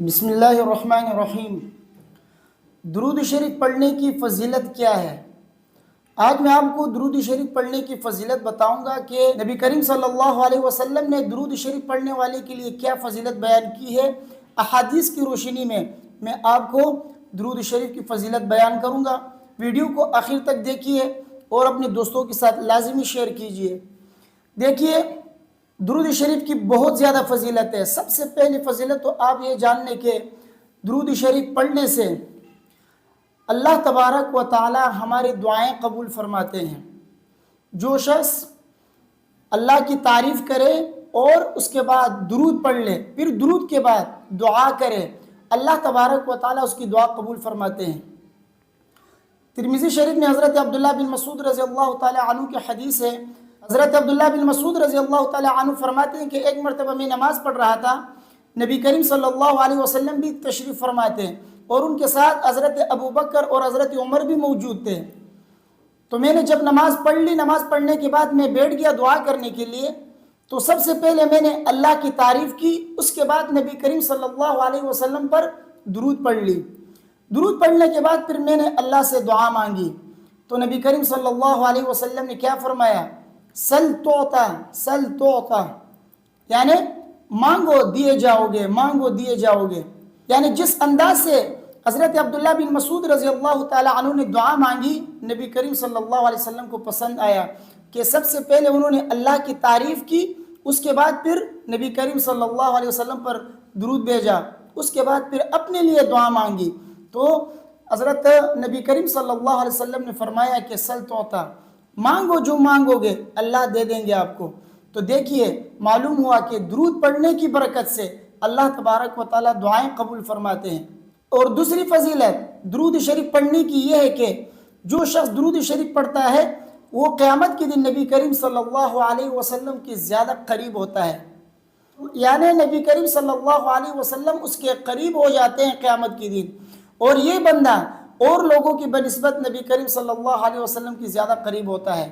بسم اللہ الرحمن الرحیم۔ درود شریف پڑھنے کی فضیلت کیا ہے؟ آج میں آپ کو درود شریف پڑھنے کی فضیلت بتاؤں گا کہ نبی کریم صلی اللہ علیہ وسلم نے درود شریف پڑھنے والے کے لیے کیا فضیلت بیان کی ہے۔ احادیث کی روشنی میں آپ کو درود شریف کی فضیلت بیان کروں گا۔ ویڈیو کو آخر تک دیکھیے اور اپنے دوستوں کے ساتھ لازمی شیئر کیجیے۔ دیکھیے، درود شریف کی بہت زیادہ فضیلت ہے۔ سب سے پہلی فضیلت تو آپ یہ جان لیں کہ درود شریف پڑھنے سے اللہ تبارک و تعالی ہماری دعائیں قبول فرماتے ہیں۔ جو شخص اللہ کی تعریف کرے اور اس کے بعد درود پڑھ لے، پھر درود کے بعد دعا کرے، اللہ تبارک و تعالی اس کی دعا قبول فرماتے ہیں۔ ترمذی شریف میں حضرت عبداللہ بن مسعود رضی اللہ تعالی عنہ کی حدیث ہے۔ حضرت عبداللہ بن مسعود رضی اللہ تعالی عنہ فرماتے ہیں کہ ایک مرتبہ میں نماز پڑھ رہا تھا، نبی کریم صلی اللہ علیہ وسلم بھی تشریف فرماتے ہیں اور ان کے ساتھ حضرت ابو بکر اور حضرت عمر بھی موجود تھے۔ تو میں نے جب نماز پڑھ لی، نماز پڑھنے کے بعد میں بیٹھ گیا دعا کرنے کے لیے، تو سب سے پہلے میں نے اللہ کی تعریف کی، اس کے بعد نبی کریم صلی اللہ علیہ وسلم پر درود پڑھ لی۔ درود پڑھنے کے بعد پھر میں نے اللہ سے دعا مانگی، تو نبی کریم صلی اللہ علیہ وسلم نے کیا فرمایا؟ سل توتا، سل توتا، یعنی مانگو دیے جاؤ گے، مانگو دیے جاؤ گے۔ یعنی جس انداز سے حضرت عبداللہ بن مسعود رضی اللہ تعالی عنہ نے دعا مانگی، نبی کریم صلی اللہ علیہ وسلم کو پسند آیا کہ سب سے پہلے انہوں نے اللہ کی تعریف کی، اس کے بعد پھر نبی کریم صلی اللہ علیہ وسلم پر درود بھیجا، اس کے بعد پھر اپنے لیے دعا مانگی۔ تو حضرت نبی کریم صلی اللہ علیہ وسلم نے فرمایا کہ سل توتا، مانگو جو مانگو گے اللہ دے دیں گے آپ کو۔ تو دیکھیے، معلوم ہوا کہ درود پڑھنے کی برکت سے اللہ تبارک و تعالی دعائیں قبول فرماتے ہیں۔ اور دوسری فضیلت درود شریف پڑھنے کی یہ ہے کہ جو شخص درود شریف پڑھتا ہے وہ قیامت کے دن نبی کریم صلی اللہ علیہ وسلم کی زیادہ قریب ہوتا ہے، یعنی نبی کریم صلی اللہ علیہ وسلم اس کے قریب ہو جاتے ہیں قیامت کے دن، اور یہ بندہ اور لوگوں کی بنسبت نبی کریم صلی اللہ علیہ وسلم کی زیادہ قریب ہوتا ہے۔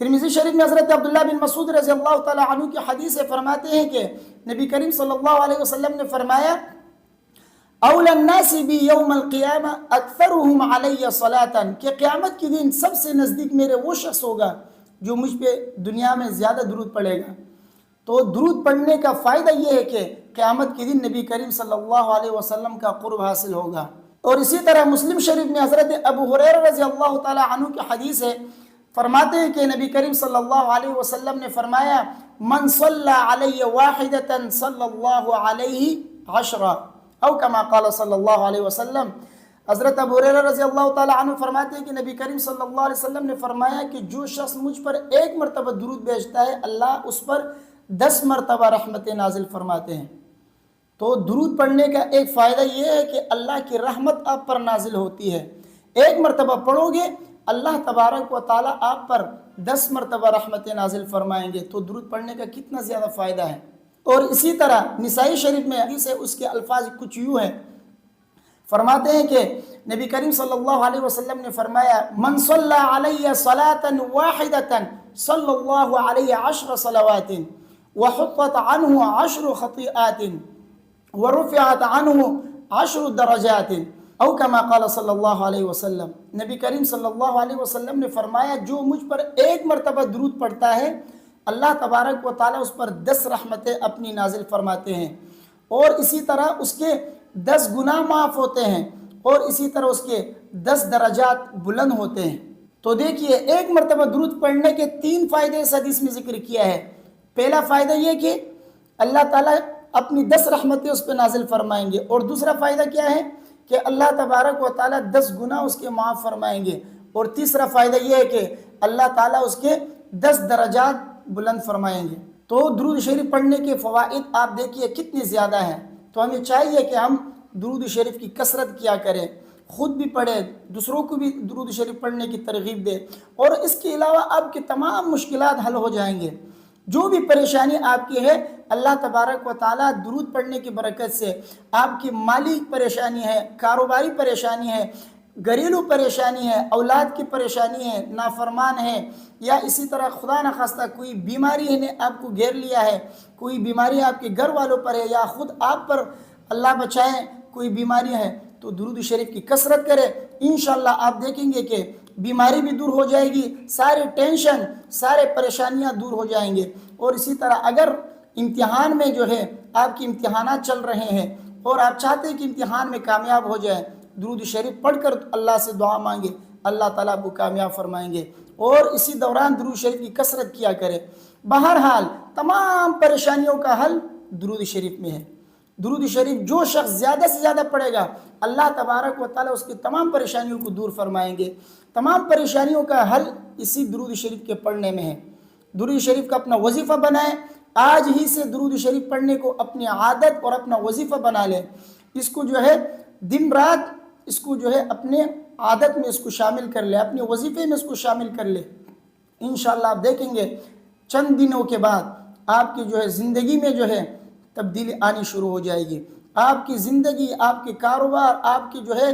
ترمذی شریف میں حضرت عبداللہ بن مسعود رضی اللہ تعالی عنہ کی حدیث سے فرماتے ہیں کہ نبی کریم صلی اللہ علیہ وسلم نے فرمایا، اول الناس بی یوم القیامہ اکثرهم علی صلاۃ، کہ قیامت کے دن سب سے نزدیک میرے وہ شخص ہوگا جو مجھ پہ دنیا میں زیادہ درود پڑھے گا۔ تو درود پڑھنے کا فائدہ یہ ہے کہ قیامت کے دن نبی کریم صلی اللہ علیہ وسلم کا قرب حاصل ہوگا۔ اور اسی طرح مسلم شریف میں حضرت ابو ہریرہ رضی اللہ تعالی عنہ کی حدیث ہے، فرماتے ہیں کہ نبی کریم صلی اللہ علیہ وسلم نے فرمایا، من صلی علی واحدۃ صلی اللہ علیہ عشرہ، او کما قال صلی اللہ علیہ وسلم۔ حضرت ابو ہریرہ رضی اللہ تعالی عنہ فرماتے ہیں کہ نبی کریم صلی اللہ علیہ وسلم نے فرمایا کہ جو شخص مجھ پر ایک مرتبہ درود بھیجتا ہے، اللہ اس پر 10 مرتبہ رحمتیں نازل فرماتے ہیں۔ تو درود پڑھنے کا ایک فائدہ یہ ہے کہ اللہ کی رحمت آپ پر نازل ہوتی ہے۔ ایک مرتبہ پڑھو گے، اللہ تبارک و تعالی آپ پر 10 مرتبہ رحمتیں نازل فرمائیں گے۔ تو درود پڑھنے کا کتنا زیادہ فائدہ ہے۔ اور اسی طرح نسائی شریف میں حدیث ہے، اس کے الفاظ کچھ یوں ہیں، فرماتے ہیں کہ نبی کریم صلی اللہ علیہ وسلم نے فرمایا، من صلی علی صلاۃ واحدۃ صلی اللہ علیہ 10 صلوات وحطت عنہ 10 خطیئات ورفعت عنہ 10 درجات، او کما قال صلی اللہ علیہ وسلم۔ نبی کریم صلی اللہ علیہ وسلم نے فرمایا، جو مجھ پر ایک مرتبہ درود پڑھتا ہے، اللہ تبارک و تعالی اس پر 10 رحمتیں اپنی نازل فرماتے ہیں، اور اسی طرح اس کے 10 گناہ معاف ہوتے ہیں، اور اسی طرح اس کے 10 درجات بلند ہوتے ہیں۔ تو دیکھیے، ایک مرتبہ درود پڑھنے کے 3 فائدے اس حدیث میں ذکر کیا ہے۔ پہلا فائدہ یہ کہ اللہ تعالیٰ اپنی 10 رحمتیں اس پہ نازل فرمائیں گے، اور دوسرا فائدہ کیا ہے کہ اللہ تبارک و تعالیٰ 10 گناہ اس کے معاف فرمائیں گے، اور تیسرا فائدہ یہ ہے کہ اللہ تعالیٰ اس کے 10 درجات بلند فرمائیں گے۔ تو درود شریف پڑھنے کے فوائد آپ دیکھیے کتنے زیادہ ہیں۔ تو ہمیں چاہیے کہ ہم درود شریف کی کثرت کیا کریں، خود بھی پڑھیں، دوسروں کو بھی درود شریف پڑھنے کی ترغیب دیں، اور اس کے علاوہ آپ کی تمام مشکلات حل ہو جائیں گے۔ جو بھی پریشانی آپ کی ہے، اللہ تبارک و تعالیٰ درود پڑھنے کی برکت سے آپ کی مالی پریشانی ہے، کاروباری پریشانی ہے، گھریلو پریشانی ہے، اولاد کی پریشانی ہے، نافرمان ہے، یا اسی طرح خدا نخواستہ کوئی بیماری نے آپ کو گھیر لیا ہے، کوئی بیماری آپ کے گھر والوں پر ہے یا خود آپ پر اللہ بچائے کوئی بیماری ہے تو درود شریف کی کثرت کرے، انشاءاللہ آپ دیکھیں گے کہ بیماری بھی دور ہو جائے گی، سارے ٹینشن سارے پریشانیاں دور ہو جائیں گے۔ اور اسی طرح اگر امتحان میں جو ہے آپ کی امتحانات چل رہے ہیں اور آپ چاہتے ہیں کہ امتحان میں کامیاب ہو جائیں، درود شریف پڑھ کر اللہ سے دعا مانگے، اللہ تعالیٰ کو کامیاب فرمائیں گے۔ اور اسی دوران درود شریف کی کثرت کیا کرے۔ بہرحال تمام پریشانیوں کا حل درود شریف میں ہے۔ درود شریف جو شخص زیادہ سے زیادہ پڑھے گا، اللہ تبارک و تعالیٰ اس کی تمام پریشانیوں کو دور فرمائیں گے۔ تمام پریشانیوں کا حل اسی درود شریف کے پڑھنے میں ہے۔ درود شریف کا اپنا وظیفہ بنائیں، آج ہی سے درود شریف پڑھنے کو اپنی عادت اور اپنا وظیفہ بنا لیں۔ اس کو جو ہے دن رات اس کو جو ہے اپنے عادت میں اس کو شامل کر لے، اپنے وظیفے میں اس کو شامل کر لے۔ انشاءاللہ آپ دیکھیں گے چند دنوں کے بعد آپ کی جو ہے زندگی میں جو ہے تبدیلی آنی شروع ہو جائے گی۔ آپ کی زندگی، آپ کے کاروبار، آپ کی جو ہے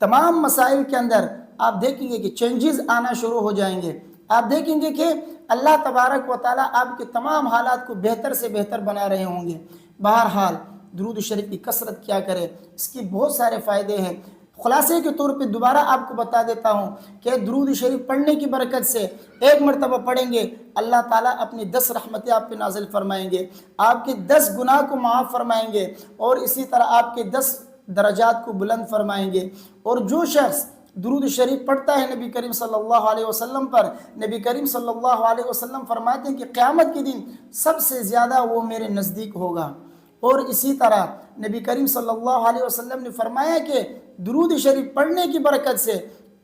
تمام مسائل کے اندر آپ دیکھیں گے کہ چینجز آنا شروع ہو جائیں گے۔ آپ دیکھیں گے کہ اللہ تبارک و تعالیٰ آپ کے تمام حالات کو بہتر سے بہتر بنا رہے ہوں گے۔ بہرحال درود شریف کی کثرت کیا کرے، اس کی بہت سارے فائدے ہیں۔ خلاصے کے طور پہ دوبارہ آپ کو بتا دیتا ہوں کہ درود شریف پڑھنے کی برکت سے ایک مرتبہ پڑھیں گے، اللہ تعالیٰ اپنی 10 رحمتیں آپ پہ نازل فرمائیں گے، آپ کے 10 گناہ کو معاف فرمائیں گے، اور اسی طرح آپ کے 10 درجات کو بلند فرمائیں گے۔ اور جو شخص درود شریف پڑھتا ہے نبی کریم صلی اللہ علیہ وسلم پر، نبی کریم صلی اللہ علیہ وسلم فرماتے ہیں کہ قیامت کے دن سب سے زیادہ وہ میرے نزدیک ہوگا۔ اور اسی طرح نبی کریم صلی اللہ علیہ وسلم نے فرمایا کہ درود شریف پڑھنے کی برکت سے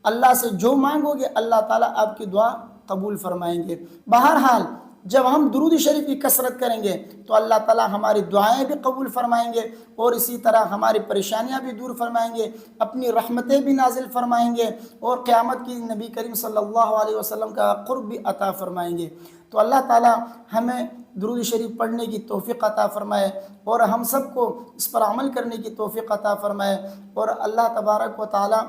اللہ سے جو مانگو گے اللہ تعالیٰ آپ کی دعا قبول فرمائیں گے۔ بہرحال جب ہم درود شریف کی کثرت کریں گے تو اللہ تعالیٰ ہماری دعائیں بھی قبول فرمائیں گے، اور اسی طرح ہماری پریشانیاں بھی دور فرمائیں گے، اپنی رحمتیں بھی نازل فرمائیں گے، اور قیامت کی نبی کریم صلی اللہ علیہ وسلم کا قرب بھی عطا فرمائیں گے۔ تو اللہ تعالیٰ ہمیں درود شریف پڑھنے کی توفیق عطا فرمائے، اور ہم سب کو اس پر عمل کرنے کی توفیق عطا فرمائے، اور اللہ تبارک و تعالیٰ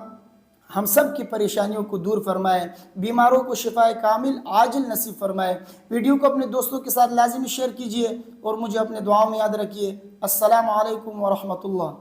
ہم سب کی پریشانیوں کو دور فرمائے، بیماروں کو شفاء کامل عاجل نصیب فرمائے۔ ویڈیو کو اپنے دوستوں کے ساتھ لازمی شیئر کیجئے، اور مجھے اپنے دعاؤں میں یاد رکھیے۔ السلام علیکم ورحمۃ اللہ۔